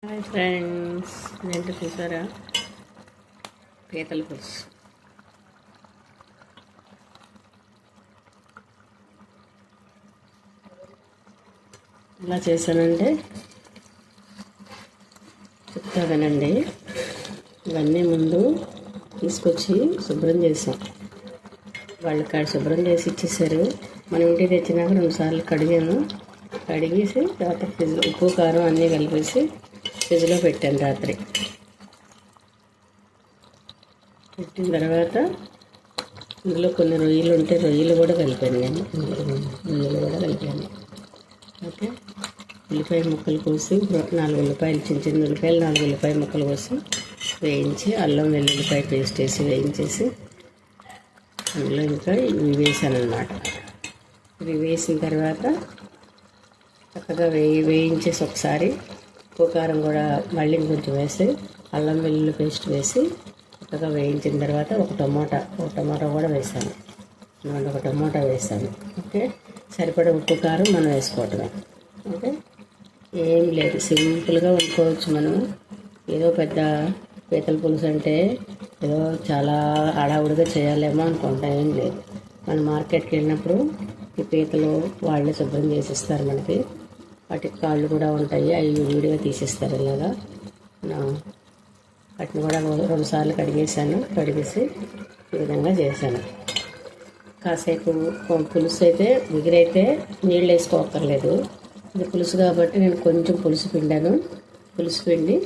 Hi friends, నేను చూసారా పీతల పులుసు. ఎలా చేశానంటే చెప్తా వినండి. ఇవన్నీ ముందు తీసుకొచ్చి శుభ్రం చేసాం. వాళ్ళు శుభ్రం చేసి ఇచ్చేసారు. మనం ఇంటికి తెచ్చినాక 2 సార్లు కడిగేసి తర్వాత ఫ్రిడ్జ్ ఉప్పు కారం అన్నీ కలిపేసి ఫ్రిడ్జ్లో పెట్టాను. రాత్రి పెట్టిన తర్వాత ఇందులో కొన్ని రొయ్యలు ఉంటే రొయ్యలు కూడా కలిపాను. ఓకే, ఉల్లిపాయ ముక్కలు కోసి 4 ఉల్లిపాయలు, చిన్న ఉల్లిపాయలు 4 ఉల్లిపాయ ముక్కలు కోసి వేయించి అల్లం వెల్లుల్లిపాయ పేస్ట్ వేసి వేయించేసి అందులో ఇంకా ఇవి వేసాను అన్నమాట. ఇవి వేసిన తర్వాత చక్కగా వేయించేసి ఒకసారి ఉప్పు కారం కూడా మళ్ళీ కొంచెం వేసి అల్లం వెల్లుల్లి పేస్ట్ వేసి చక్కగా వేయించిన తర్వాత ఒక టమాటా కూడా వేసాను. ఒక టమాటా వేసాను. ఓకే, సరిపడా ఉప్పు కారం మనం వేసుకోవటమే. ఓకే, ఏం లేదు, సింపుల్గా వండుకోవచ్చు మనం. ఏదో పెద్ద పీతల పులుసు అంటే ఏదో చాలా హడావుడిగా చేయాలేమో అనుకుంటా. ఏం లేదు, మనం మార్కెట్కి వెళ్ళినప్పుడు ఈ పీతలు వాళ్ళే శుభ్రం చేసిస్తారు మనకి. వాటికి కాళ్ళు కూడా ఉంటాయి, అవి వీడియో తీసిస్తారు. ఇలాగా వాటిని కూడా 2 సార్లు కడిగేసి ఈ విధంగా చేశాను. కాసేపు పులుసు అయితే ఎగిరైతే నీళ్ళు వేసుకోక్కర్లేదు. ఇది పులుసు కాబట్టి నేను కొంచెం పులుసు పిండి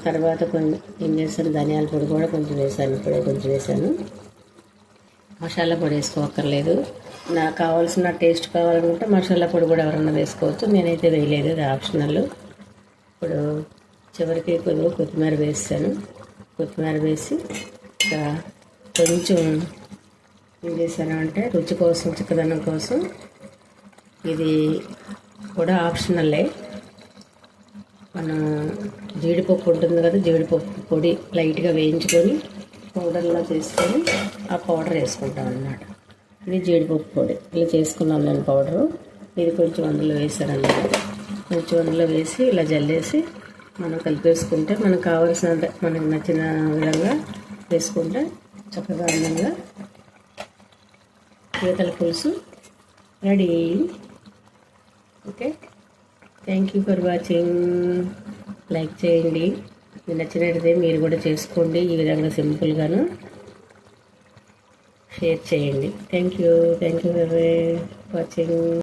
తర్వాత కొంచెం ఏం చేశాను, ధనియాల పొడి కూడా కొంచెం వేసాను. ఇప్పుడే కొంచెం వేసాను. మసాలా పొడి వేసుకోక్కర్లేదు. నాకు కావాల్సిన టేస్ట్ కావాలనుకుంటే మసాలా పొడి కూడా ఎవరన్నా వేసుకోవచ్చు. నేనైతే వేయలేదు, అది ఆప్షనల్. ఇప్పుడు చివరికి కొత్తిమీర వేసాను. కొత్తిమీర వేసి ఇంకా కొంచెం ఏం చేశాను అంటే రుచి కోసం, చిక్కదనం కోసం, ఇది కూడా ఆప్షనల్లే. మనం జీడిపప్పు ఉంటుంది కదా, జీడిపప్పు పొడి లైట్గా వేయించుకొని పౌడర్లా చేసుకొని ఆ పౌడర్ వేసుకుంటాం అన్నమాట. ఇది జీడిపప్పు పొడి ఇలా చేసుకున్నాను నేను పౌడరు. ఇది కొంచెం అందులో వేసానన్నమాట. కొంచెం అందులో వేసి ఇలా జల్లేసి మనం కలిపేసుకుంటే మనకు కావాల్సినంత, మనకు నచ్చిన విధంగా వేసుకుంటే చక్కగా అందంగా పీతల పులుసు ready. Okay, thank you for watching. Like చేయండి, మీకు నచ్చినట్లయితే మీరు కూడా చేసుకోండి. ఈ విధంగా సింపుల్గాను షేర్ చేయండి. Thank you for watching.